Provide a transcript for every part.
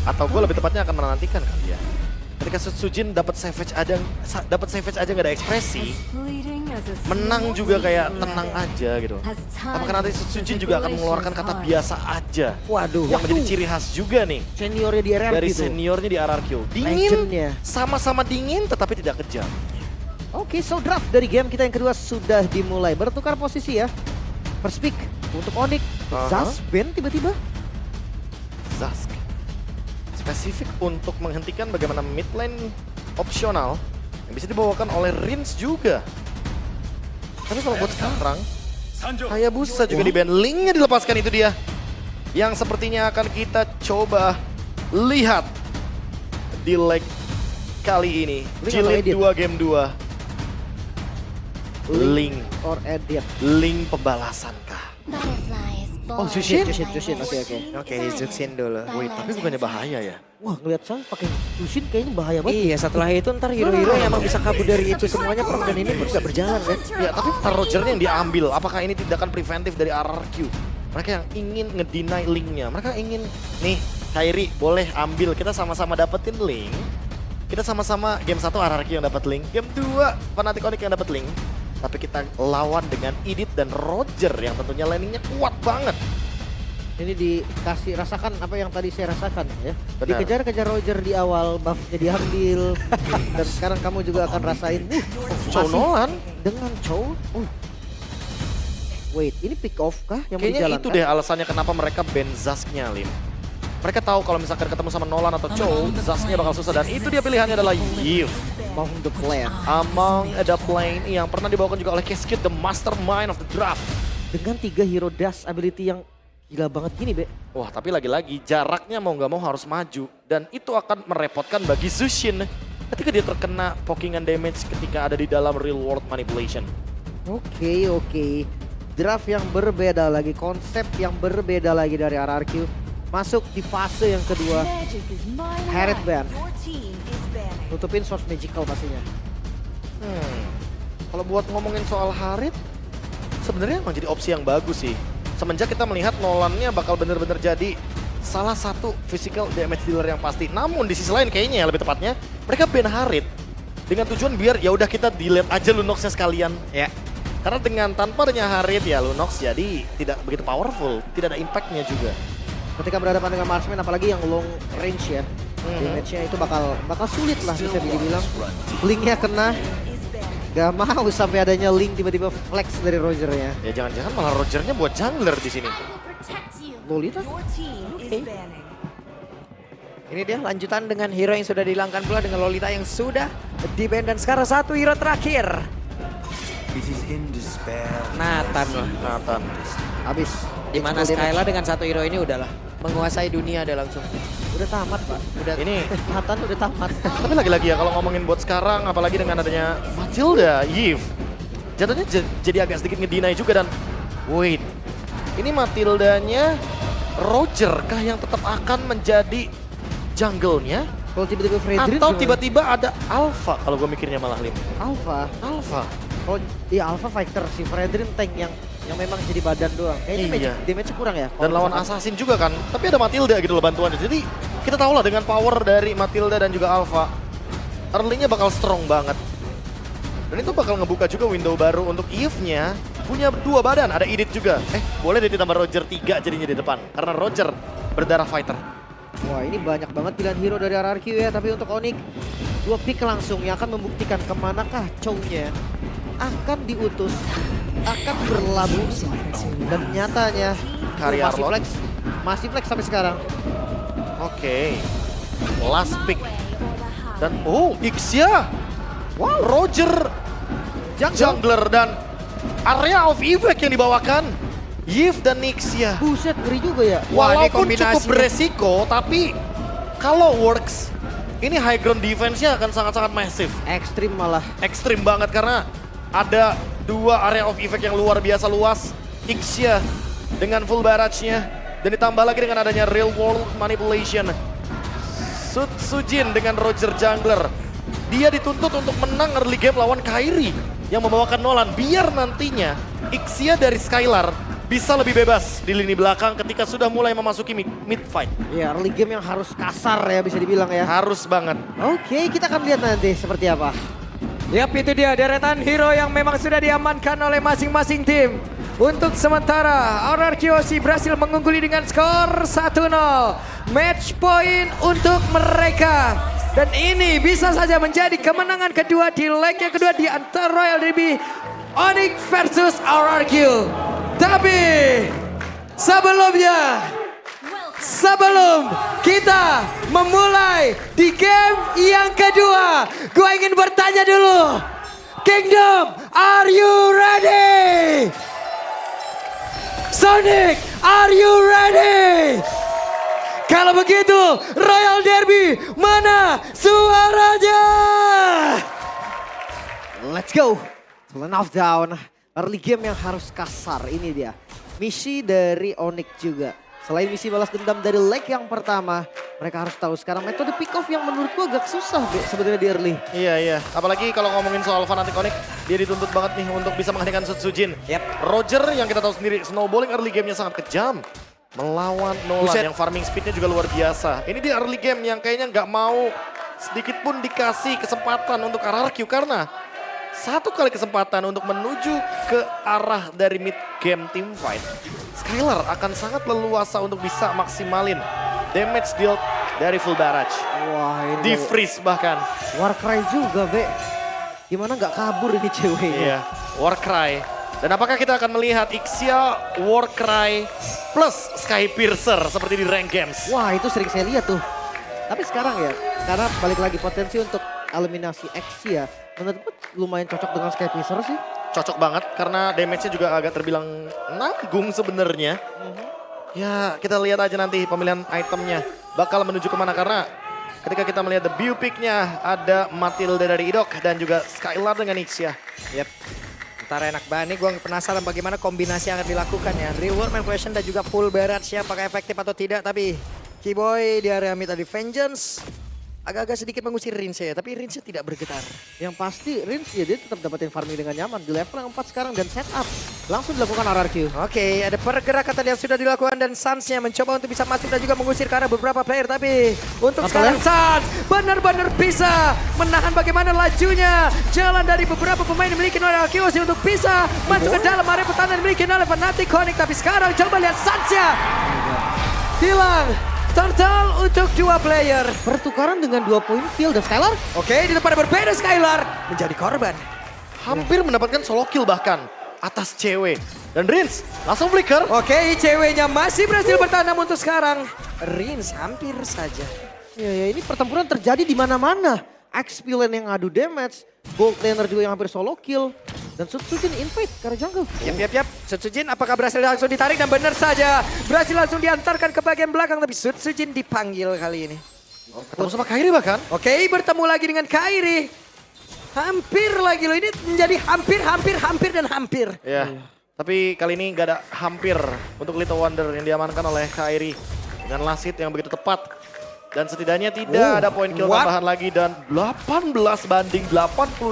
Atau gue lebih tepatnya akan menantikan kali ya. Ketika Sujin dapat savage aja nggak ada ekspresi, menang juga kayak tenang aja gitu. Apakah nanti Sujin juga akan mengeluarkan kata biasa aja? Waduh, Yang menjadi ciri khas juga nih seniornya di RRQ dari tuh. seniornya di RRQ. Dingin, Legendnya. sama-sama dingin tetapi tidak kejam. Oke, so draft dari game kita yang kedua sudah dimulai. Bertukar posisi ya. First pick untuk Onyx. Zas, Ben tiba-tiba. Zask spesifik untuk menghentikan bagaimana mid lane opsional yang bisa dibawakan oleh Rins juga. Tapi kalau buat sekarang, Hayabusa juga di ban. Linknya dilepaskan, itu dia yang sepertinya akan kita coba lihat di leg kali ini. Link atau Jilid edit? 2 game 2. Link. Or edit. Link pembalasan kah? Oh, Jushin, oke. Oke, Zuxin dulu. Wait, tapi bukannya bahaya ya? Wah, ngeliat saya pakai Jushin kayaknya bahaya banget. Iya, setelah itu ntar hero-hero yang emang bisa kabur dari itu semuanya perang dan ini pun gak berjalan kan. Ya, tapi Rogernya yang diambil. Apakah ini tindakan preventif dari RRQ? Mereka yang ingin ngedeny linknya. Mereka ingin, nih, Kairi boleh ambil. Kita sama-sama dapetin link. Kita sama-sama game 1 RRQ yang dapat link. Game 2 Fnatic Onyx yang dapat link. Tapi kita lawan dengan Idit dan Roger yang tentunya landingnya kuat banget. Ini dikasih rasakan apa yang tadi saya rasakan ya. Benar. Dikejar-kejar Roger di awal, buffnya diambil. Dan sekarang kamu juga akan rasain Chow masih Nolan. dengan Chow. Wait, ini pick off kah yang mau Kayaknya dijalankan? itu deh alasannya kenapa mereka ban Zasknya, Lim. Mereka tahu kalau misalkan ketemu sama Nolan atau Chow, Zasknya bakal susah. Dan itu dia pilihannya adalah Yves. Among the Plan. Among the Plane yang pernah dibawakan juga oleh Keskid, the mastermind of the draft. Dengan 3 hero dash ability yang gila banget gini, Be. Wah, tapi lagi-lagi jaraknya mau nggak mau harus maju. Dan itu akan merepotkan bagi Zushin ketika dia terkena pokingan damage ketika ada di dalam real world manipulation. Oke. Draft yang berbeda lagi, konsep yang berbeda lagi dari RRQ. Masuk di fase yang kedua. Harriet ban. Tutupin source magical pastinya. Kalau buat ngomongin soal Harit, sebenarnya emang jadi opsi yang bagus sih. Semenjak kita melihat Nolannya bakal bener-bener jadi salah satu physical damage dealer yang pasti. Namun di sisi lain kayaknya ya lebih tepatnya, mereka ban Harit dengan tujuan biar ya udah kita delete aja Lunox-nya sekalian. Ya. Karena dengan tanpa adanya Harit ya Lunox jadi tidak begitu powerful, tidak ada impact-nya juga. Ketika berhadapan dengan marksman apalagi yang long range ya. Damage-nya itu bakal sulit lah bisa dibilang. Linknya kena. Gak mau sampai adanya link tiba-tiba flex dari Roger-nya. Ya jangan-jangan malah Roger-nya buat jungler di sini. Lolita? Ini dia lanjutan dengan hero yang sudah dihilangkan pula dengan Lolita yang sudah di-ban. Dan sekarang satu hero terakhir. Nathan loh. Nathan. Habis. Dimana Skyla dengan satu hero ini udahlah menguasai dunia dia langsung. Udah tamat, Pak. Udah Ini Nathan udah tamat. tapi lagi-lagi ya kalau ngomongin buat sekarang, apalagi dengan adanya Matilda, Yves, jatuhnya jadi agak sedikit ngedinai juga. Dan wait, ini Matildanya Roger kah yang tetap akan menjadi jungle-nya? Kalau tiba-tiba Fredrin Atau gimana? tiba-tiba ada Alpha kalau gue mikirnya malah Lim. Alpha. Kalau Iya Alpha fighter si Fredrin tank yang memang jadi badan doang. Kayaknya Iya. damage kurang ya. dan lawan Assassin juga kan, tapi ada Matilda gitu loh bantuannya. Jadi kita tahu lah dengan power dari Matilda dan juga Alpha, early-nya bakal strong banget. Dan itu bakal ngebuka juga window baru untuk Eve-nya punya 2 badan, ada Idit juga. Boleh deh ditambah Roger 3 jadinya di depan, karena Roger berdarah fighter. Wah ini banyak banget pilihan hero dari RRQ ya. Tapi untuk Onyx 2 pick langsung yang akan membuktikan kemanakah Chow-nya akan diutus, akan berlabuh. Dan nyatanya Karya Arlot. masih flex sampai sekarang. Oke, last pick. Dan Ixia, wow, Roger, jungler dan area of effect yang dibawakan Yves dan Ixia. Buset ngeri juga ya. Wah, ini Walaupun cukup kombinasinya. beresiko, tapi kalau works, ini high ground defense-nya akan sangat-sangat massive. Ekstrim malah. Ekstrim banget karena ada 2 area of effect yang luar biasa luas. Ixia dengan full barrage-nya, dan ditambah lagi dengan adanya real world manipulation. Sujin dengan Roger jungler. Dia dituntut untuk menang early game lawan Kairi yang membawakan Nolan. Biar nantinya Ixia dari Skylar bisa lebih bebas di lini belakang ketika sudah mulai memasuki mid fight. Ya, early game yang harus kasar ya bisa dibilang ya. Harus banget. Oke, kita akan lihat nanti seperti apa. Yap, itu dia deretan hero yang memang sudah diamankan oleh masing-masing tim. Untuk sementara, RRQOC berhasil mengungguli dengan skor 1-0. Match point untuk mereka. Dan ini bisa saja menjadi kemenangan kedua di leg yang kedua di antara Royal Derby Onyx versus RRQ. Tapi sebelum kita memulai di game yang kedua, gue ingin bertanya dulu. Kingdom, are you ready? Sonic, are you ready? Kalau begitu, Royal Derby, mana suaranya? Let's go. Turn off down. Early game yang harus kasar, ini dia. Misi dari Onyx juga. Selain misi balas dendam dari leg yang pertama, mereka harus tahu sekarang metode pick off yang menurut gua agak susah sebenarnya di early. Iya. Apalagi kalau ngomongin soal Fnatic Onyx, dia dituntut banget nih untuk bisa menghentikan Sutsujin. Yep. Roger yang kita tahu sendiri, snowballing early game-nya sangat kejam. Melawan Nolan Buset. yang farming speed-nya juga luar biasa. Ini di early game yang kayaknya nggak mau sedikit pun dikasih kesempatan untuk RRQ karena satu kali kesempatan untuk menuju ke arah dari mid game team fight, Skylar akan sangat leluasa untuk bisa maksimalin damage deal dari full barrage. Wah, ini Di freeze bahkan. Warcry juga, Be. Gimana nggak kabur ini ceweknya? Iya, Warcry. Dan apakah kita akan melihat Ixia, Warcry plus Skypiercer seperti di rank games? Wah, itu sering saya lihat tuh. Tapi sekarang ya, karena balik lagi potensi untuk eliminasi X ya, menurutku lumayan cocok dengan Skypiercer sih. Cocok banget karena damage-nya juga agak terbilang nanggung sebenarnya. Ya, kita lihat aja nanti pemilihan itemnya bakal menuju kemana karena ketika kita melihat debut pick-nya ada Matilda dari Idok dan juga Skylar dengan Ixia. Yep. Ntar enak banget nih, gue penasaran bagaimana kombinasi yang akan dilakukan ya. Reward, man question dan juga full barrage ya, apakah efektif atau tidak. Tapi Keyboy di area mid tadi Vengeance agak-agak sedikit mengusir Rinse ya, tapi Rinse tidak bergetar. Yang pasti Rins ya dia tetap dapetin farming dengan nyaman di level yang 4 sekarang dan setup langsung dilakukan RRQ. Oke, ada pergerakan tadi yang sudah dilakukan dan Suns-nya mencoba untuk bisa masuk dan juga mengusir ke arah beberapa player. Tapi untuk sekarang Suns benar-benar bisa menahan bagaimana lajunya jalan dari beberapa pemain yang memiliki RRQ untuk bisa masuk ke dalam area pertahanan dimiliki oleh Fnatic Onyx. Tapi sekarang coba lihat Suns-nya hilang. Total untuk 2 player. Pertukaran dengan 2 poin kill dan Skylar. Oke, di tempat yang berbeda Skylar menjadi korban. Hampir mendapatkan solo kill bahkan atas cewek. Dan Rins langsung flicker. Oke, ceweknya masih berhasil bertahan namun untuk sekarang Rins hampir saja. Ya ini pertempuran terjadi di mana-mana. XP lane yang adu damage, gold laner juga yang hampir solo kill. Dan Sutsujin invade ke arah jungle. Yap. Sutsujin apakah berhasil langsung ditarik dan benar saja. Berhasil langsung diantarkan ke bagian belakang tapi Sutsujin dipanggil kali ini. Ketemu sama Kairi bahkan. Oke, bertemu lagi dengan Kairi. Hampir lagi loh, ini menjadi hampir dan hampir. Ya, tapi kali ini nggak ada hampir untuk Little Wonder yang diamankan oleh Kairi. Dengan last hit yang begitu tepat. Dan setidaknya tidak ada poin kill tambahan lagi dan 18 banding 82%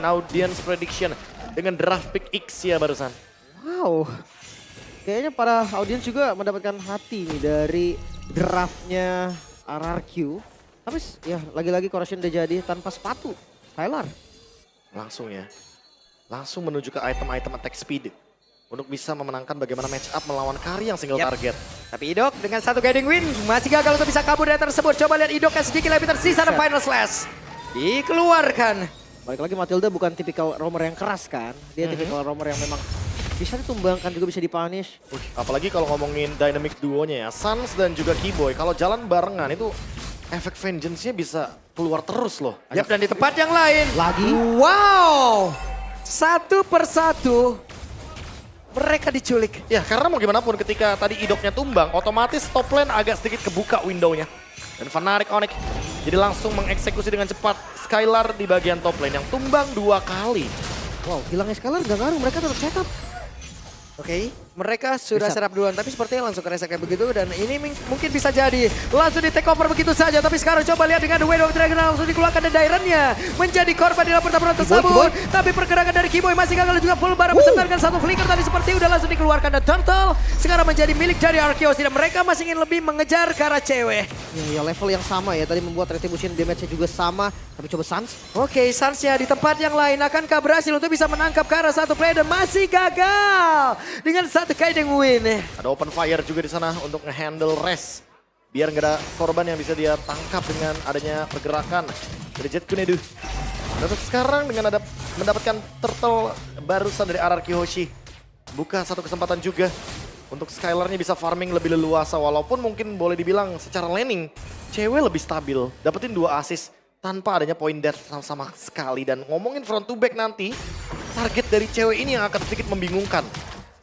audience prediction dengan draft pick X ya barusan. Wow. Kayaknya para audiens juga mendapatkan hati nih dari draftnya RRQ. Tapi ya lagi-lagi correction udah jadi tanpa sepatu. Skylar. Langsung ya. Langsung menuju ke item-item attack speed. Untuk bisa memenangkan bagaimana match up melawan Kari yang single target. Tapi Idok dengan satu guiding win masih gagal untuk bisa kabur dari tersebut. Coba lihat Idok yang sedikit lebih tersisa dan final slash. Dikeluarkan. Balik lagi Matilda bukan tipikal roamer yang keras kan. Dia tipikal roamer yang memang bisa ditumbangkan juga bisa dipunish. Apalagi kalau ngomongin dynamic duonya ya. Suns dan juga Keyboy kalau jalan barengan itu efek vengeance-nya bisa keluar terus loh. Yap, dan di tempat yang lain. Lagi. Wow. Satu persatu mereka diculik. Ya karena mau gimana pun ketika tadi Idoknya tumbang, otomatis top lane agak sedikit kebuka window-nya. Dan Fnatic Onyx jadi langsung mengeksekusi dengan cepat Skylar di bagian top lane yang tumbang 2 kali. Wow, hilangnya Skylar gak ngaruh, mereka tetap setup. Oke. Mereka sudah Reset. serap duluan, tapi sepertinya langsung ke reset kayak begitu. Dan ini mungkin bisa jadi langsung di take over begitu saja. Tapi sekarang coba lihat dengan The Way of Dragon langsung dikeluarkan dan Dairen-nya menjadi korban di dalam pertempuran tersebut. Tapi pergerakan dari Kiboy masih gagal juga full barang beserta dengan satu flicker tadi seperti udah langsung dikeluarkan. Dan Turtle sekarang menjadi milik dari Arceus. Dan mereka masih ingin lebih mengejar ke arah cewek. Ya level yang sama ya, tadi membuat retribution damage-nya juga sama. Tapi coba Sans. Oke, Sans-nya di tempat yang lain akankah berhasil untuk bisa menangkap ke arah satu player dan masih gagal dengan satu Kaiden win. Ada open fire juga di sana untuk nge-handle Res. Biar nggak ada korban yang bisa dia tangkap dengan adanya pergerakan dari Jet Kunedu. Dan untuk sekarang dengan ada mendapatkan turtle barusan dari RRQ Hoshi. Buka satu kesempatan juga untuk Skylar-nya bisa farming lebih leluasa. Walaupun mungkin boleh dibilang secara laning, cewek lebih stabil. Dapetin 2 assist tanpa adanya point death sama sekali. Dan ngomongin front to back nanti, target dari cewek ini yang akan sedikit membingungkan.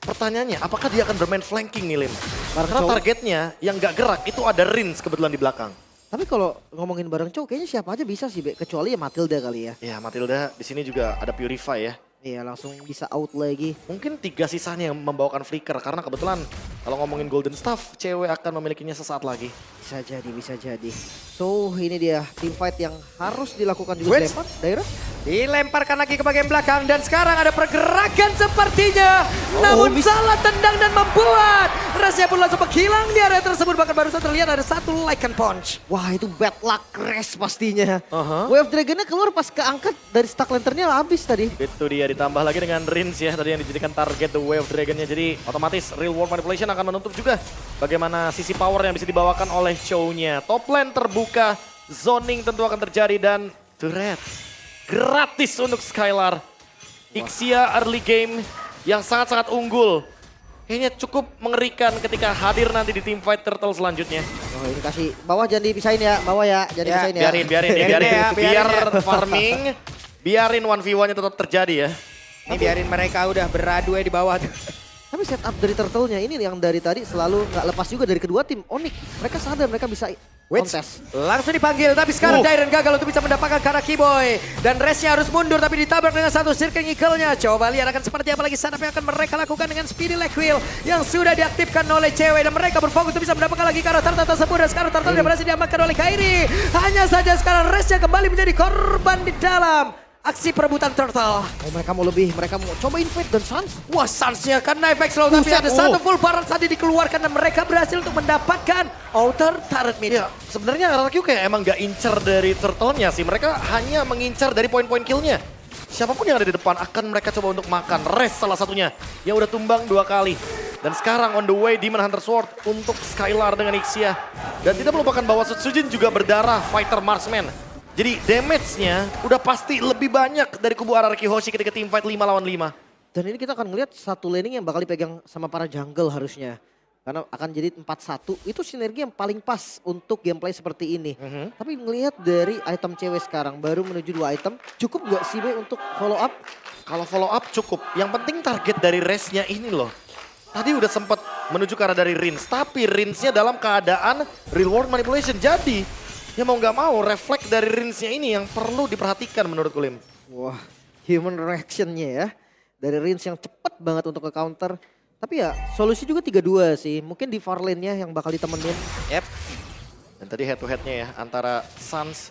Pertanyaannya, apakah dia akan bermain flanking nih, Lim? Karena Cowok. targetnya yang gak gerak itu ada Rins kebetulan di belakang. Tapi kalau ngomongin bareng cowok kayaknya siapa aja bisa sih, Be. Kecuali ya Matilda kali ya. Ya, Matilda di sini juga ada Purify ya. Iya langsung bisa out lagi. Mungkin 3 sisanya yang membawakan flicker karena kebetulan kalau ngomongin Golden Staff, cewek akan memilikinya sesaat lagi. Bisa jadi, bisa jadi. So ini dia team fight yang harus dilakukan juga Wait. Dairen. Dilemparkan lagi ke bagian belakang dan sekarang ada pergerakan sepertinya. Namun salah tendang dan membuat Rasnya pun langsung menghilang di area tersebut. Bahkan baru saja terlihat ada satu Lycan Punch. Wah itu bad luck Res pastinya. Aha. Wave Dragon-nya keluar pas keangkat dari stack lanternnya habis tadi. Itu dia ditambah lagi dengan Rins ya tadi yang dijadikan target The Way of Dragon-nya. Jadi otomatis Real World Manipulation akan menutup juga bagaimana sisi power yang bisa dibawakan oleh show-nya. Top lane terbuka, zoning tentu akan terjadi dan turret gratis untuk Skylar. Ixia early game yang sangat-sangat unggul. Kayaknya cukup mengerikan ketika hadir nanti di team fight Turtle selanjutnya. Oh ini kasih bawah jangan dipisahin ya, bawah ya, jangan dipisahin ya. Biarin. Biarin ya, Biar biarin ya. farming, biarin 1v1-nya tetap terjadi ya. Ini biarin mereka udah beradu ya di bawah tuh. Tapi setup dari Turtle-nya ini yang dari tadi selalu nggak lepas juga dari kedua tim. Onyx, mereka sadar mereka bisa kontes. Langsung dipanggil, tapi sekarang Dairen gagal untuk bisa mendapatkan Karaki Boy. Dan Resnya harus mundur, tapi ditabrak dengan satu Circling Eagle-nya. Coba lihat akan seperti apa lagi setup yang akan mereka lakukan dengan Speedy Leg Wheel yang sudah diaktifkan oleh cewek. Dan mereka berfokus untuk bisa mendapatkan lagi karakter tersebut. Dan sekarang Turtle yang berhasil diamankan oleh Kairi. Hanya saja sekarang Resnya kembali menjadi korban di dalam aksi perebutan Turtle. Oh mereka mau lebih, mereka mau coba invade dan Sans. Wah, Sans-nya kena efek slow, tapi Buset, ada satu full barrel tadi dikeluarkan dan mereka berhasil untuk mendapatkan outer turret mid. Ya, sebenarnya RRQ kayak emang gak incer dari Turtle-nya sih. Mereka hanya mengincar dari poin-poin kill-nya. Siapapun yang ada di depan akan mereka coba untuk makan. Res salah satunya yang udah tumbang 2 kali. Dan sekarang on the way Demon Hunter Sword untuk Skylar dengan Ixia. Dan tidak melupakan bahwa Sutsujin juga berdarah fighter marksman. Jadi damage-nya udah pasti lebih banyak dari kubu RRQ Hoshi ketika team fight 5 lawan 5. Dan ini kita akan ngelihat satu laning yang bakal dipegang sama para jungle harusnya. Karena akan jadi 4-1, itu sinergi yang paling pas untuk gameplay seperti ini. Tapi ngelihat dari item cewek sekarang, baru menuju 2 item, cukup gak sih Be untuk follow up? Kalau follow up cukup, yang penting target dari Resnya ini loh. Tadi udah sempat menuju ke arah dari Rins, tapi Rinsnya dalam keadaan real world manipulation. Jadi ya mau nggak mau refleks dari Rinsnya ini yang perlu diperhatikan menurut Kulim. Wah, human reaction-nya ya. Dari Rins yang cepet banget untuk ke counter. Tapi ya solusi juga 3-2 sih. Mungkin di far lane-nya yang bakal ditemenin. Yep. Dan tadi head to head-nya ya antara Sans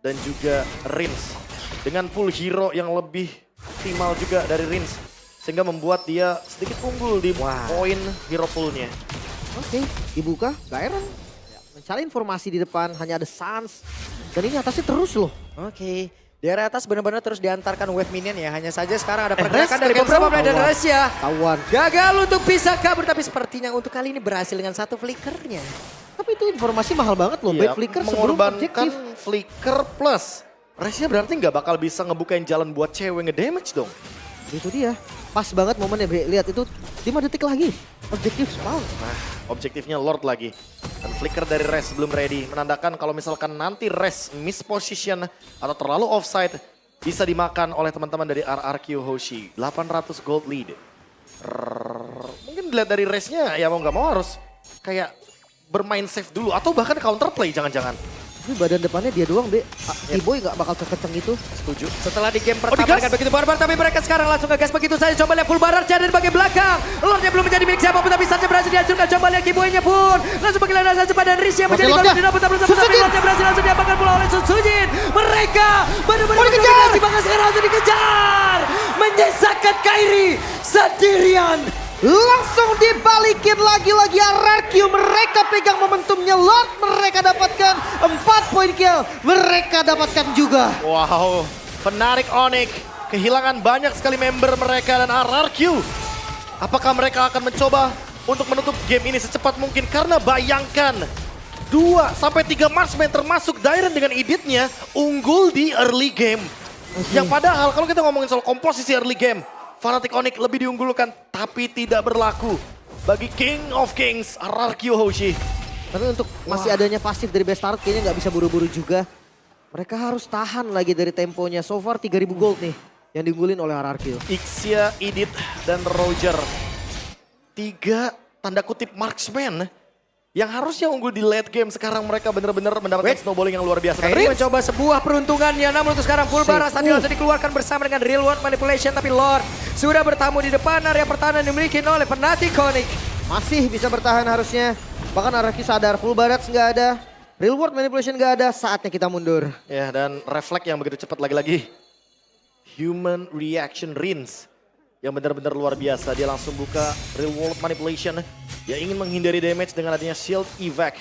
dan juga Rins. Dengan pool hero yang lebih optimal juga dari Rins. Sehingga membuat dia sedikit unggul di poin hero pool-nya. Oke, dibuka, Dairen. Mencari informasi di depan, hanya ada Sans. Dan ini atasnya terus loh. Oke. Di area atas benar-benar terus diantarkan wave minion ya. Hanya saja sekarang ada Res pergerakan dari ke beberapa cancel. player dan Res ya. Tawan. Gagal untuk bisa kabur, tapi sepertinya untuk kali ini berhasil dengan satu flickernya. Tapi itu informasi mahal banget loh. Iya, Baik flicker sebelum mengorbankan objektif. flicker plus. Resnya berarti nggak bakal bisa ngebukain jalan buat cewek nge-damage dong. Itu dia. Pas banget momennya Bre. Lihat itu 5 detik lagi. Objektif spawn. Nah, objektifnya Lord lagi. Dan flicker dari Res belum ready. Menandakan kalau misalkan nanti Res miss position atau terlalu offside, bisa dimakan oleh teman-teman dari RRQ Hoshi. 800 gold lead. Mungkin dilihat dari Resnya ya mau nggak mau harus kayak bermain safe dulu. Atau bahkan counterplay jangan-jangan. Tapi badan depannya dia doang, Be. T-Boy nggak bakal kekenceng itu. Setuju. Setelah di game pertama digas. dengan begitu barbar, tapi mereka sekarang langsung ngegas begitu saja. Coba lihat full barar dari bagian belakang. Lordnya belum menjadi milik siapapun, tapi saja berhasil dihancurkan. Coba lihat Kiboy-nya pun. Langsung panggilan rasa cepat dan Riz yang menjadi Lordnya. korban dinaput. Tapi Lordnya berhasil langsung diapakan pula oleh Sun Sujin. Mereka benar-benar dikejar. mendominasi, bahkan sekarang langsung dikejar. Menyisakan Kairi sendirian. Langsung dibalikin lagi-lagi RRQ. Mereka pegang momentumnya. Lord mereka dapatkan 4 poin kill. Mereka dapatkan juga. Wow, Fnatic Onyx kehilangan banyak sekali member mereka dan RRQ. Apakah mereka akan mencoba untuk menutup game ini secepat mungkin? Karena bayangkan 2-3 marksman termasuk Dairen dengan Iditnya unggul di early game. Yang padahal kalau kita ngomongin soal komposisi early game, Fnatic Onyx lebih diunggulkan tapi tidak berlaku bagi King of Kings RRQ Hoshi. Tapi untuk masih adanya pasif dari Best Start kayaknya nggak bisa buru-buru juga. Mereka harus tahan lagi dari temponya. So far 3000 gold nih yang diunggulin oleh RRQ. Ixia, Idit, dan Roger. 3 tanda kutip marksman yang harusnya unggul di late game. Sekarang mereka benar-benar mendapatkan snowballing yang luar biasa. Dan Kairi Riz, mencoba sebuah peruntungannya, namun untuk sekarang full baras tadi langsung dikeluarkan bersama dengan real world manipulation. Tapi Lord sudah bertamu di depan area pertahanan yang dimiliki oleh Fnatic Onyx. Masih bisa bertahan harusnya. Bahkan RRQ sadar full barats nggak ada. Real world manipulation nggak ada. Saatnya kita mundur. ya, dan refleks yang begitu cepat lagi-lagi. Human reaction Rins yang benar-benar luar biasa. Dia langsung buka real world manipulation. Dia ingin menghindari damage dengan adanya shield evac.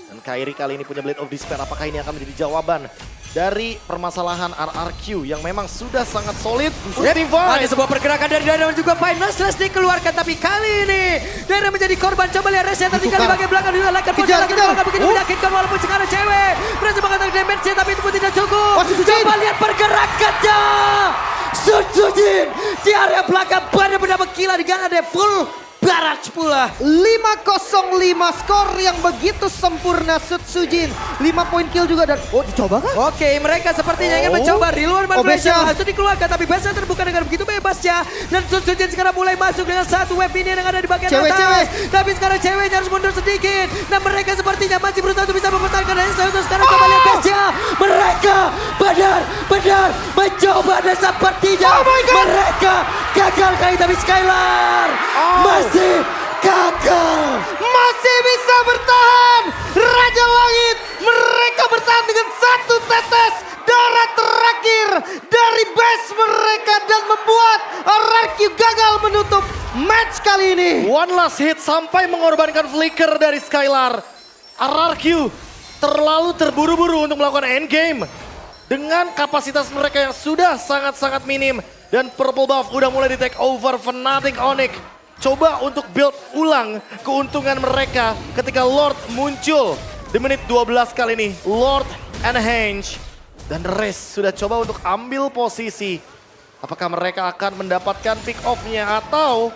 Dan Kairi kali ini punya Blade of Despair. Apakah ini akan menjadi jawaban dari permasalahan RRQ yang memang sudah sangat solid? Ada sebuah pergerakan dari Dara dan juga Finals Slash dikeluarkan, tapi kali ini Dara menjadi korban. Coba lihat Reza tertinggal di bagian belakang, juga lakukan Kejar, pojok kejar. belakang begitu menyakitkan walaupun sekarang cewek berhasil mengatakan damage-nya, tapi itu pun tidak cukup. Masih Sujin. Coba lihat pergerakannya. Sun Sujin di area belakang benar-benar gila dengan ada full barat pula. 5-0-5 skor yang begitu sempurna. Sutsujin 5 poin kill juga dan dicoba kah? Oke, mereka sepertinya ingin mencoba real world manipulation. Besha. Langsung dikeluarkan, tapi Besha terbuka dengan begitu bebasnya. Dan Sun Sujin sekarang mulai masuk dengan satu wave ini yang ada di bagian Cewek, atas. cewek. Tapi sekarang ceweknya harus mundur sedikit. Dan mereka sepertinya masih berusaha untuk bisa mempertahankan Reza. Sekarang coba lihat Besha. Mereka benar-benar mencoba dan sepertinya mereka gagal kali, tapi Skylar masih gagal. Masih bisa bertahan. Raja Langit mereka bertahan dengan satu tetes darah terakhir dari base mereka dan membuat RRQ gagal menutup match kali ini. One last hit sampai mengorbankan flicker dari Skylar. RRQ terlalu terburu-buru untuk melakukan endgame. Dengan kapasitas mereka yang sudah sangat-sangat minim. Dan Purple Buff udah mulai di take over Fnatic Onyx. Coba untuk build ulang keuntungan mereka ketika Lord muncul di menit 12 kali ini. Lord and Henge dan Riz sudah coba untuk ambil posisi. Apakah mereka akan mendapatkan pick off-nya atau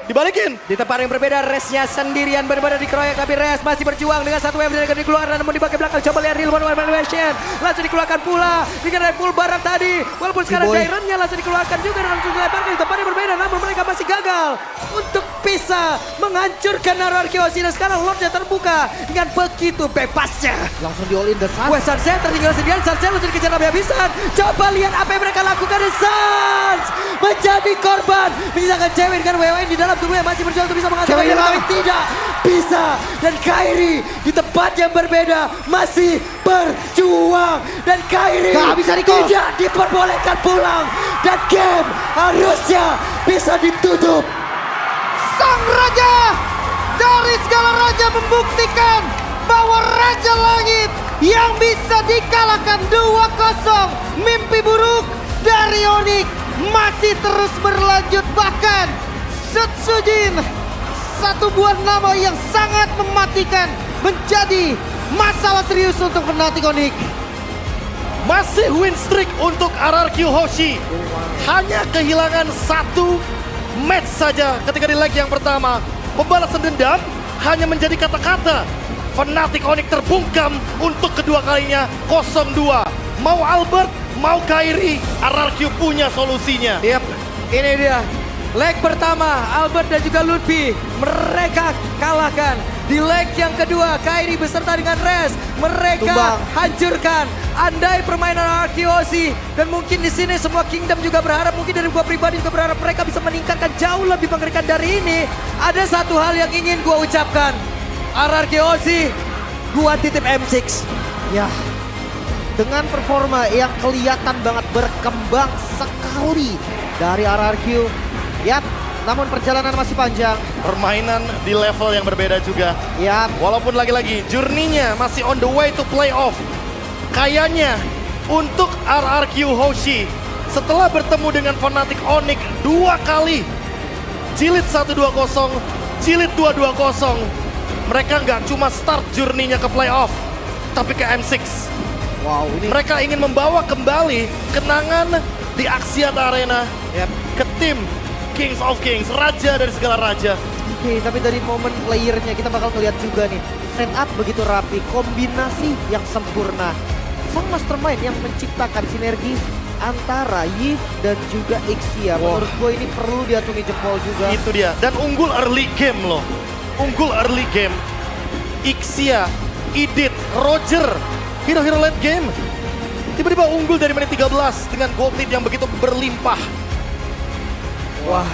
dibalikin? Di tempat yang berbeda, Resnya sendirian benar-benar dikeroyok, tapi Res masih berjuang dengan satu wave yang dikeluarkan, namun di bagian belakang coba lihat real world manipulation. Langsung dikeluarkan pula dengan full barat tadi. Walaupun sekarang Dairennya langsung dikeluarkan juga dan langsung dilemparkan di tempat yang berbeda, namun mereka masih gagal untuk bisa menghancurkan RRQ. Dan sekarang Lordnya terbuka dengan begitu bebasnya. Langsung di all in dan Wes Sarsen tertinggal sendirian, Sarsen langsung dikejar habis-habisan. Coba lihat apa yang mereka lakukan, dan Sans menjadi korban. Menyisakan cewek dengan WWN di dalam tubuhnya, masih berjuang untuk bisa menghancurkan Cewek dia, hilang. tapi tidak bisa. Dan Kairi di tempat yang berbeda masih berjuang. Dan Kairi Gak bisa recall. tidak diperbolehkan pulang. Dan game harusnya bisa ditutup. Sang Raja dari segala raja membuktikan bahwa Raja Langit yang bisa dikalahkan 2-0. Mimpi buruk dari Onyx masih terus berlanjut, bahkan Sutsujin, satu buah nama yang sangat mematikan, menjadi masalah serius untuk Fnatic Onyx. Masih win streak untuk RRQ Hoshi. Hanya kehilangan satu match saja ketika di leg yang pertama. Pembalasan dendam hanya menjadi kata-kata. Fnatic Onyx terbungkam untuk kedua kalinya 0-2. Mau Albert, mau Kairi, RRQ punya solusinya. Yap, ini dia. Leg pertama, Albert dan juga Ludwig mereka kalahkan. Di leg yang kedua, Kairi beserta dengan Res, mereka Tumbang. hancurkan. Andai permainan RQOC dan mungkin di sini semua Kingdom juga berharap, mungkin dari gua pribadi juga berharap mereka bisa meningkatkan jauh lebih mengerikan dari ini. Ada satu hal yang ingin gua ucapkan, RRQOC, gua titip M6. Ya, dengan performa yang kelihatan banget berkembang sekali dari RRQ. Yap, namun perjalanan masih panjang. Permainan di level yang berbeda juga. Yap, Walaupun lagi-lagi journey-nya masih on the way to playoff. Kayaknya untuk RRQ Hoshi setelah bertemu dengan Fnatic Onyx 2 kali. Jilid 1-2-0, jilid 2-2-0. Mereka nggak cuma start journey-nya ke playoff, tapi ke M6. wow ini. Mereka ingin membawa kembali kenangan di Axiat Arena Yap. ke tim Kings of Kings, raja dari segala raja. Oke, tapi dari momen playernya kita bakal ngeliat juga nih. Setup begitu rapi, kombinasi yang sempurna. Sang mastermind yang menciptakan sinergi antara Yves dan juga Ixia. Menurut gue ini perlu diacungi jempol juga. Itu dia, dan unggul early game loh. Unggul early game. Ixia, Idit, Roger, hero-hero late game. Tiba-tiba unggul dari menit 13 dengan gold lead yang begitu berlimpah. Wah,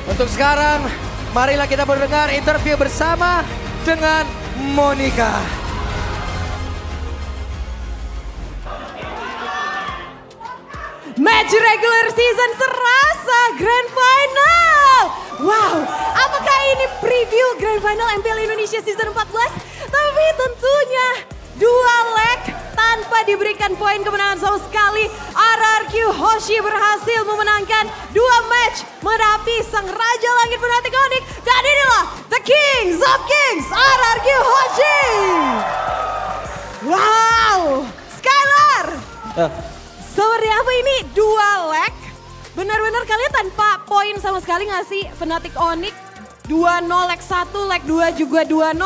untuk sekarang marilah kita mendengar interview bersama dengan Monica. Match regular season serasa Grand Final. Wow, apakah ini preview Grand Final MPL Indonesia Season 14? Tapi tentunya 2 leg tanpa diberikan poin kemenangan sama sekali. RRQ Hoshi berhasil memenangkan 2 match menghadapi sang Raja Langit Fnatic Onyx. Dan inilah The Kings of Kings, RRQ Hoshi. Wow, Skylar. Seperti apa ini 2 leg? Benar-benar kalian tanpa poin sama sekali ngasih Fnatic Onyx 2-0 leg 1, leg 2 juga 2-0.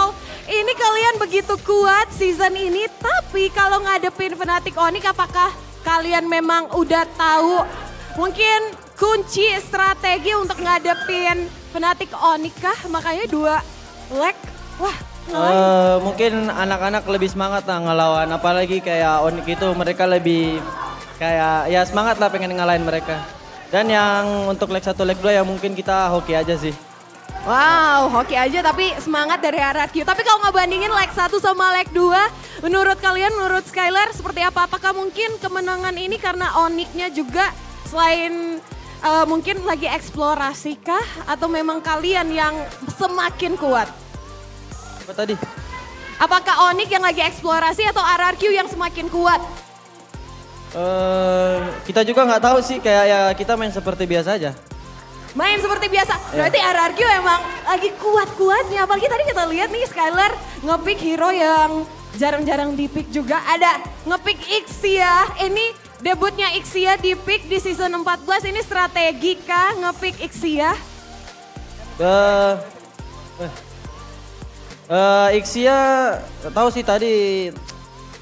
Ini kalian begitu kuat season ini, tapi kalau ngadepin Fnatic Onyx apakah kalian memang udah tahu mungkin kunci strategi untuk ngadepin Fnatic Onyx kah? Makanya 2 leg, wah ngalahin. Mungkin anak-anak lebih semangat lah ngelawan, apalagi kayak Onyx itu mereka lebih kayak ya semangat lah pengen ngalahin mereka. Dan yang untuk leg 1, leg 2 ya mungkin kita hoki aja sih. Wow, hoki aja tapi semangat dari RRQ. Tapi kalau ngebandingin leg 1 sama leg 2, menurut kalian, menurut Skylar seperti apa? Apakah mungkin kemenangan ini karena Onyx-nya juga selain mungkin lagi eksplorasi kah? Atau memang kalian yang semakin kuat? Apa tadi? Apakah Onyx yang lagi eksplorasi atau RRQ yang semakin kuat? Kita juga nggak tahu sih, kayak ya kita main seperti biasa aja. Main seperti biasa, berarti RRQ emang lagi kuat-kuatnya. Apalagi tadi kita lihat nih Skylar nge-pick hero yang jarang-jarang di-pick juga. Ada nge-pick Ixia, ini debutnya Ixia di-pick di season 14. Ini strategi kah nge-pick Ixia? Ixia tahu sih tadi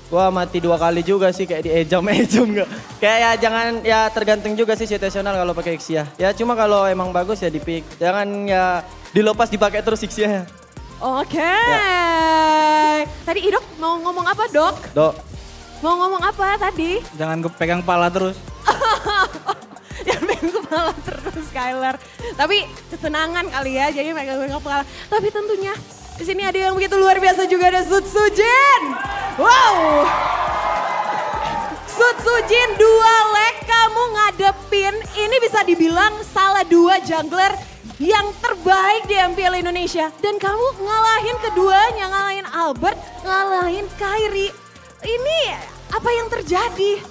gua mati 2 kali juga sih, kayak di ejam nggak. Kayak ya jangan, ya tergantung juga sih situasional kalau pakai Ixia. Ya cuma kalau emang bagus ya di-pick. Jangan ya dilepas dipakai terus Ixia. Oke. Tadi Idok mau ngomong apa Dok? Dok. Mau ngomong apa tadi? Jangan pegang kepala terus. Jangan pegang kepala terus Skylar. Tapi kesenangan kali ya, jadi pegang kepala. Tapi tentunya di sini ada yang begitu luar biasa juga, ada Sud Sujin. Wow. Sud Sujin 2 leg kamu ngadepin, ini bisa dibilang salah 2 jungler yang terbaik di MPL Indonesia. Dan kamu ngalahin keduanya, ngalahin Albert, ngalahin Kairi. Ini apa yang terjadi?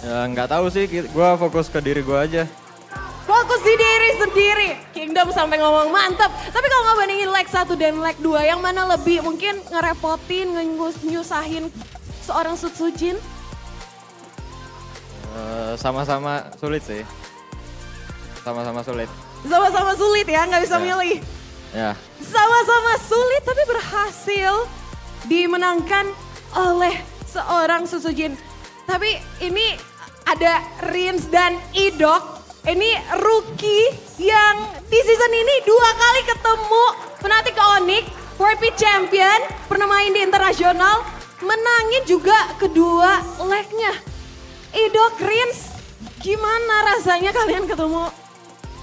Ya nggak tahu sih, gue fokus ke diri gue aja. Fokus di diri sendiri. Kingdom sampai ngomong mantap. Tapi kalau ngebandingin leg 1 dan leg 2, yang mana lebih mungkin ngerepotin, nyusahin seorang Sud Sujin? Sama-sama sulit sih. Sama-sama sulit. Sama-sama sulit ya, nggak bisa milih. Ya. Sama-sama sulit tapi berhasil dimenangkan oleh seorang Sud Sujin. Tapi ini ada Rins dan Idok. Ini rookie yang di season ini 2 kali ketemu Fnatic Onyx, 4P champion, pernah main di internasional, menangin juga kedua legnya. Idok Rins, gimana rasanya kalian ketemu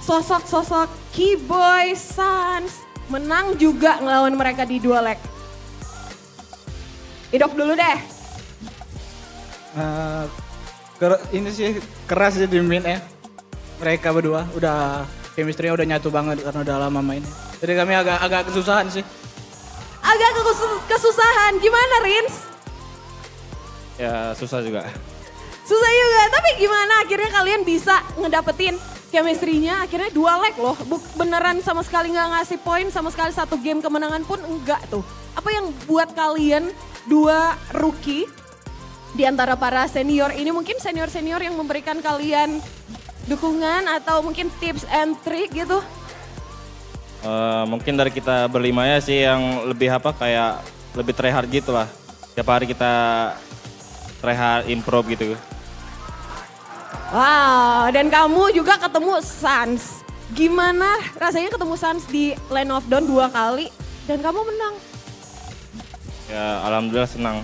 sosok-sosok Keyboy, Sans, menang juga ngelawan mereka di dua leg? Idok dulu deh. Ini sih keras sih di main ya. Mereka berdua udah chemistry-nya udah nyatu banget karena udah lama main. Jadi kami agak kesusahan sih. Agak kesusahan, gimana Rins? Ya susah juga. Susah juga, tapi gimana akhirnya kalian bisa ngedapetin chemistry-nya akhirnya dua leg loh. Beneran sama sekali nggak ngasih poin, sama sekali satu game kemenangan pun enggak tuh. Apa yang buat kalian dua rookie di antara para senior ini, mungkin senior-senior yang memberikan kalian dukungan atau mungkin tips and trick gitu? Mungkin dari kita berlima ya sih yang lebih kayak lebih try hard gitu lah. Tiap hari kita try hard improve gitu. Wow, dan kamu juga ketemu Sans. Gimana rasanya ketemu Sans di Lane of Dawn 2 kali dan kamu menang? Ya alhamdulillah senang.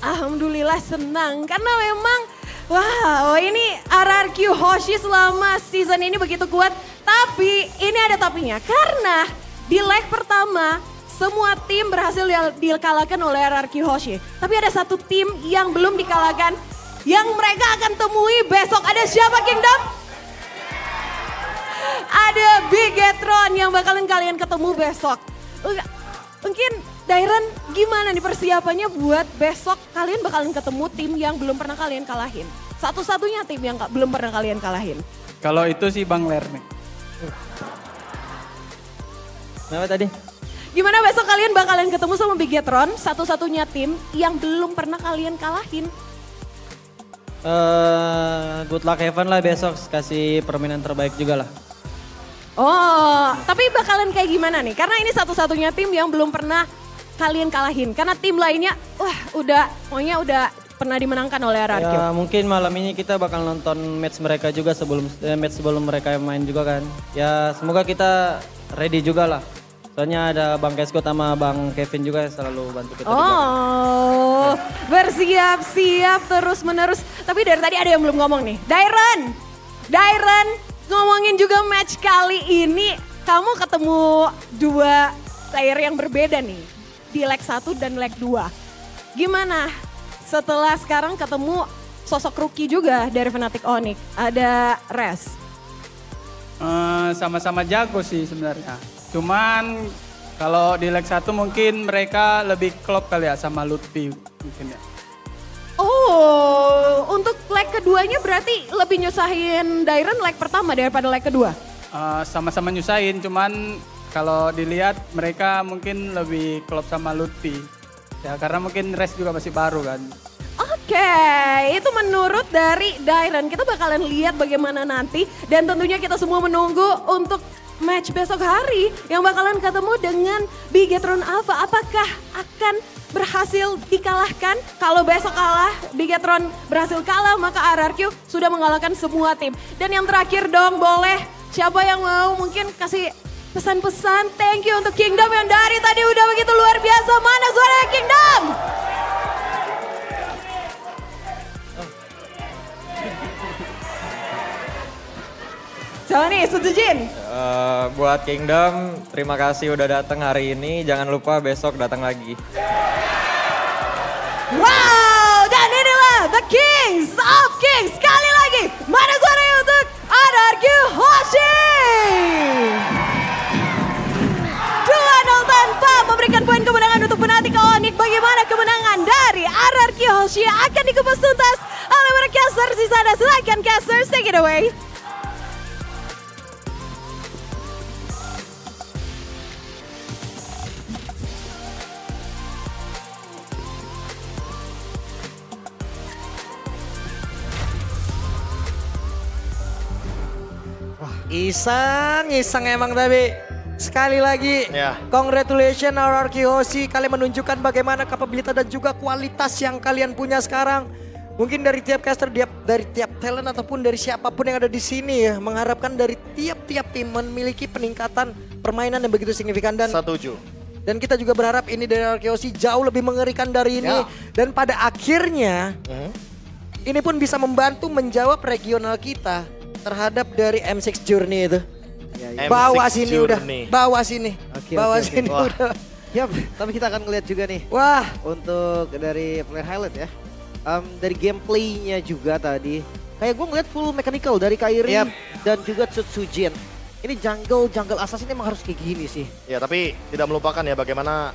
Alhamdulillah senang karena memang wow ini RRQ Hoshi selama season ini begitu kuat. Tapi ini ada tapinya karena di leg pertama semua tim berhasil dikalahkan oleh RRQ Hoshi. Tapi ada satu tim yang belum dikalahkan yang mereka akan temui besok. Ada siapa Kingdom? Ada Bigetron yang bakalan kalian ketemu besok. Mungkin Dairen gimana nih persiapannya buat besok kalian bakalan ketemu tim yang belum pernah kalian kalahin. Satu-satunya tim yang belum pernah kalian kalahin. Kalau itu sih Bang Lerme. Kenapa tadi? Gimana besok kalian bakalan ketemu sama Bigetron, satu-satunya tim yang belum pernah kalian kalahin. Good luck Evan lah besok, kasih permainan terbaik juga lah. Oh, tapi bakalan kayak gimana nih? Karena ini satu-satunya tim yang belum pernah kalian kalahin. Karena tim lainnya, pokoknya udah pernah dimenangkan oleh RRQ. Ya mungkin malam ini kita bakal nonton match mereka juga sebelum mereka main juga kan. Ya semoga kita ready juga lah. Soalnya ada Bang Kesko sama Bang Kevin juga yang selalu bantu kita. Oh, bersiap-siap terus menerus. Tapi dari tadi ada yang belum ngomong nih. Dairen, ngomongin juga match kali ini. Kamu ketemu dua player yang berbeda nih. Di leg 1 dan leg 2. Gimana setelah sekarang ketemu sosok rookie juga dari Fnatic Onyx? Ada Res. Sama-sama jago sih sebenarnya. Cuman kalau di leg 1 mungkin mereka lebih klop kali ya sama Lutfi mungkin ya. Oh, untuk leg keduanya berarti lebih nyusahin Dairen leg pertama daripada leg kedua? Sama-sama nyusahin, cuman kalau dilihat mereka mungkin lebih klop sama Lutfi. Ya karena mungkin Res juga masih baru kan. Oke, itu menurut dari Dairen. Kita bakalan lihat bagaimana nanti. Dan tentunya kita semua menunggu untuk match besok hari yang bakalan ketemu dengan Bigetron Alpha. Apakah akan berhasil dikalahkan? Kalau besok kalah, Bigetron berhasil kalah, maka RRQ sudah mengalahkan semua tim. Dan yang terakhir dong, boleh siapa yang mau mungkin kasih pesan-pesan thank you untuk Kingdom yang dari tadi udah begitu luar biasa. Mana suara Kingdom? Siapa nih, Sujujin? Buat Kingdom, terima kasih udah datang hari ini. Jangan lupa besok datang lagi. Wow, dan inilah The Kings of Kings. Sekali lagi, mana suaranya untuk RRQ Hoshi? 2-0 tanpa memberikan poin kemenangan untuk Fnatic Onyx. Bagaimana kemenangan dari RRQ Hoshi akan dikupas tuntas oleh para casters di sana. Silakan casters, take it away. Iseng emang tapi sekali lagi Ya. congratulations RRQ Hoshi, kalian menunjukkan bagaimana kapabilitas dan juga kualitas yang kalian punya sekarang. Mungkin dari tiap caster, dari tiap talent ataupun dari siapapun yang ada di sini ya, mengharapkan dari tiap-tiap tim memiliki peningkatan permainan yang begitu signifikan Setuju. dan kita juga berharap ini dari RKOC jauh lebih mengerikan dari ini Ya. dan pada akhirnya ini pun bisa membantu menjawab regional kita terhadap dari M6 Journey itu. M6 Bawa sini Journey. udah, bawa sini, Oke, bawa oke, oke. sini Wah. udah. Ya, tapi kita akan ngeliat juga nih Wah, untuk dari player highlight ya. Dari gameplaynya juga tadi, kayak gue ngeliat full mechanical dari Kairi Yap. dan juga Tsutsujin. Ini jungle assassin emang harus kayak gini sih. Ya tapi tidak melupakan ya bagaimana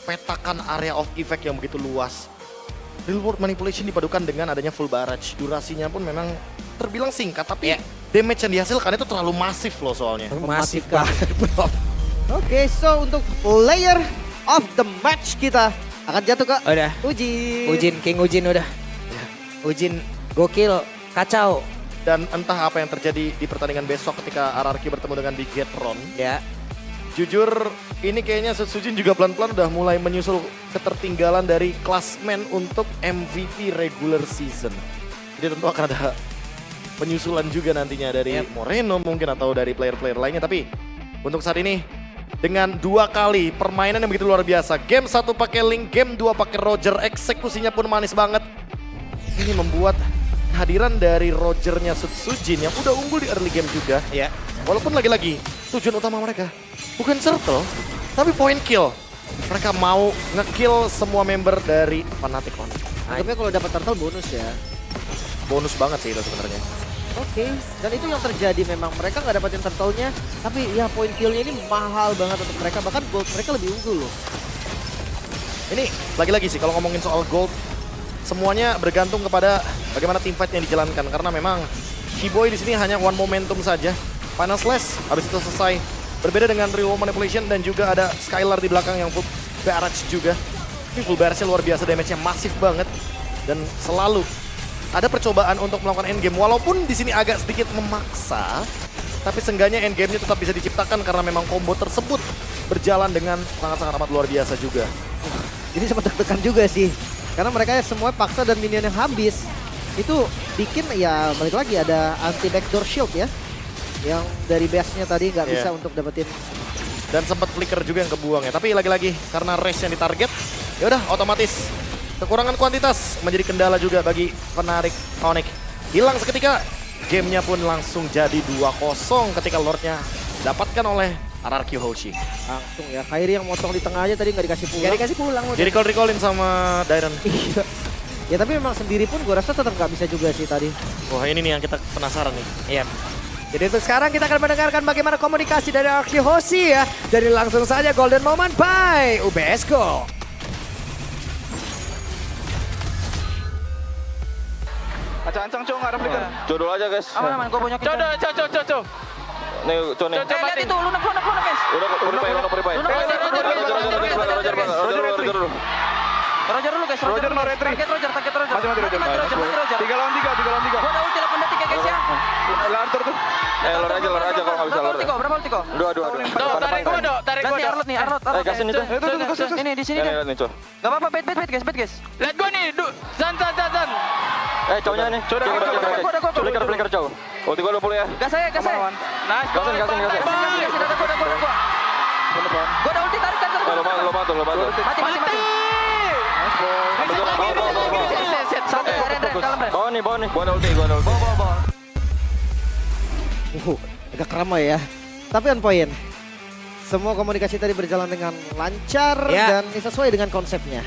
petakan area of effect yang begitu luas. Real world manipulation dipadukan dengan adanya full barrage. Durasinya pun memang terbilang singkat tapi damage yang dihasilkan itu terlalu masif loh soalnya. masif Mematikan. banget bro. Oke, so untuk player of the match kita akan jatuh ke Udah. Ujin. King Ujin udah. Ujin gokil, kacau. Dan entah apa yang terjadi di pertandingan besok ketika RRQ bertemu dengan Bigetron. Ya. Jujur ini kayaknya Sujin juga pelan-pelan udah mulai menyusul ketertinggalan dari klasmen untuk MVP regular season. Jadi tentu akan ada penyusulan juga nantinya dari Moreno mungkin atau dari player-player lainnya. Tapi untuk saat ini dengan 2 kali permainan yang begitu luar biasa. Game 1 pakai Link, game 2 pakai Roger. Eksekusinya pun manis banget. Ini membuat kehadiran dari Rogernya Sujin yang udah unggul di early game juga. Ya. Walaupun lagi-lagi tujuan utama mereka bukan circle, tapi point kill. Mereka mau ngekill semua member dari Fnatic Onyx. Anggapnya kalau dapat turtle bonus ya. Bonus banget sih itu sebenarnya. Oke, dan itu yang terjadi memang. Mereka nggak dapetin turtle-nya, tapi ya point kill-nya ini mahal banget untuk mereka. Bahkan gold mereka lebih unggul loh. Ini lagi-lagi sih kalau ngomongin soal gold, semuanya bergantung kepada bagaimana team fight yang dijalankan. Karena memang Shiboy di sini hanya one momentum saja. Final Slash habis itu selesai. Berbeda dengan Real Manipulation dan juga ada Skylar di belakang yang full barrage juga. Ini full barrage-nya luar biasa, damage-nya masif banget. Dan selalu ada percobaan untuk melakukan endgame. Walaupun di sini agak sedikit memaksa, tapi seenggaknya endgame-nya tetap bisa diciptakan karena memang combo tersebut berjalan dengan sangat-sangat amat luar biasa juga. Ini sempat deg-degan juga sih. Karena mereka semua paksa dan minion yang habis. Itu bikin ya balik lagi ada anti backdoor shield ya. Yang dari base-nya tadi nggak bisa untuk dapetin. Dan sempat flicker juga yang kebuang ya. Tapi lagi-lagi karena race yang ditarget, ya udah otomatis kekurangan kuantitas menjadi kendala juga bagi Fnatic Onyx. Hilang seketika, gamenya pun langsung jadi 2-0 ketika Lordnya dapatkan oleh RRQ Hoshi. Langsung ya, Kairi yang motong di tengah aja tadi nggak dikasih pulang. Gak dikasih pulang udah. Jadi recall-recallin sama Dairon. Iya. Ya tapi memang sendiri pun gue rasa tetap nggak bisa juga sih tadi. Wah ini nih yang kita penasaran nih. Iya. Jadi untuk sekarang kita akan mendengarkan bagaimana komunikasi dari RRQ Hoshi ya. Jadi langsung saja Golden Moment by UBS Go. Ancang-ancang cowok nggak ada flicker. Jodoh aja guys. Aman, gue punya kita. Coba. Nih, Con nih. Lihat itu, lunak guys. Udah purify. Roger dulu guys, Roger no retreat. Target Roger. Mati Roger. Mati. 3 lawan 3. Gua udah ulti 8 detik ya guys ya. Lantur tuh. Lor aja kalau nggak bisa lor. Berapa ulti kok? Dua. Tarik gua, Arnold nih, Arnold. Kasih nih, Con. Ini di sini Ini deh. lihat nih, Con. Gak apa-apa, bet guys. Lihat gua nih, Zan. Cowoknya nih. Flicker cowok. Ulti gua 20 ya. Gas saya. Nice. Gasin. Gua udah ulti, tarik. Lo bantu. Mati. Satu, Ren, kalem Ren. Bawa nih. Gua ada ulti. Bawa. Agak ramai ya. Tapi on point. Semua komunikasi tadi berjalan dengan lancar Ya. dan sesuai dengan konsepnya.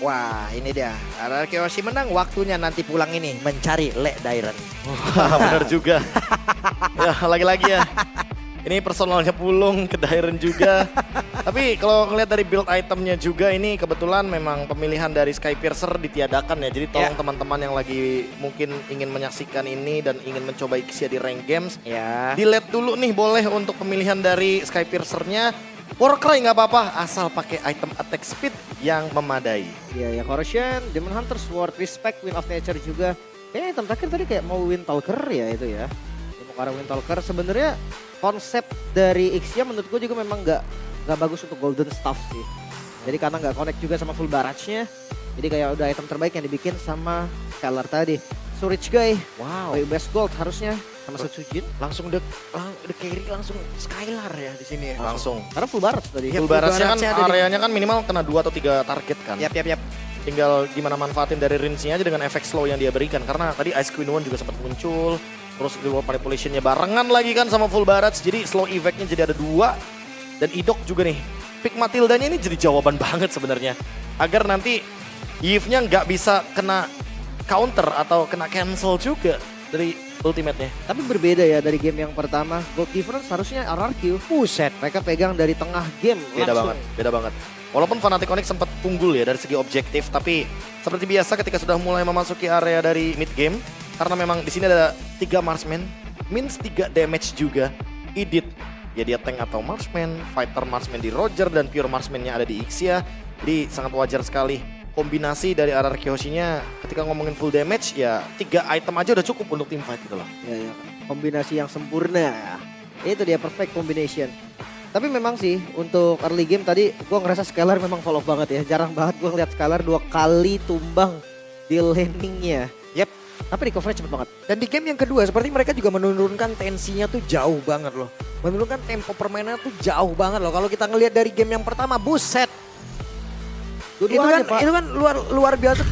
Wah ini dia. RRQ Hoshi menang, waktunya nanti pulang ini mencari Le Dairon. Wah benar juga. Ya lagi-lagi ya. Ini personalnya Pulung ke Dairon juga. Tapi kalau ngeliat dari build itemnya juga ini kebetulan memang pemilihan dari Skypiercer ditiadakan ya. Jadi tolong teman-teman yang lagi mungkin ingin menyaksikan ini dan ingin mencoba Ixia di rank games. Ya. Delete dulu nih boleh untuk pemilihan dari Skypiercer-nya. Warcry nggak apa-apa asal pakai item attack speed yang memadai. Ya Corrosion, Demon Hunter, Sword, Respect, Wind of Nature juga. Kayaknya item terakhir tadi kayak mau Windtalker ya itu ya. Mau ke arah Windtalker sebenarnya konsep dari Ixia menurut gue juga memang nggak bagus untuk Golden Staff sih. Jadi karena nggak connect juga sama full barrage-nya. Jadi kayak udah item terbaik yang dibikin sama Skylar tadi. So rich guy. Wow. Best gold harusnya sama Setsujin. Langsung the carry langsung Skylar ya di sini ya. Langsung. Karena full barat tadi. Full baratnya kan baratnya ada di- areanya kan minimal kena 2 atau 3 target kan. Yap. Tinggal gimana manfaatin dari range-nya aja dengan efek slow yang dia berikan. Karena tadi Ice Queen One juga sempat muncul. Terus reward manipulation-nya barengan lagi kan sama full barat. Jadi slow effect-nya jadi ada 2. Dan Idok juga nih. Pick Matildanya ini jadi jawaban banget sebenarnya. Agar nanti Yves-nya nggak bisa kena counter atau kena cancel juga dari ultimate-nya. Tapi berbeda ya dari game yang pertama. Gold difference harusnya RRQ. Buset, mereka pegang dari tengah game Beda langsung. banget, beda banget. Walaupun Fnatic Onyx sempat unggul ya dari segi objektif, tapi seperti biasa ketika sudah mulai memasuki area dari mid game, karena memang di sini ada 3 marksman, means 3 damage juga. Idit, ya dia tank atau marksman, fighter marksman di Roger, dan pure marksman-nya ada di Ixia. Jadi sangat wajar sekali. Kombinasi dari RRQ Hoshi-nya ketika ngomongin full damage, ya 3 item aja udah cukup untuk team fight gitu loh. Ya. Kombinasi yang sempurna. Itu dia perfect combination. Tapi memang sih untuk early game tadi gue ngerasa Skylar memang fall off banget ya. Jarang banget gue ngeliat Skylar 2 kali tumbang di landingnya. Yep. Tapi recovery cepet banget. Dan di game yang kedua seperti mereka juga menurunkan tensinya tuh jauh banget loh. Menurunkan tempo permainan tuh jauh banget loh. Kalau kita ngelihat dari game yang pertama, buset. Dua-duanya, Pak. Itu kan luar biasa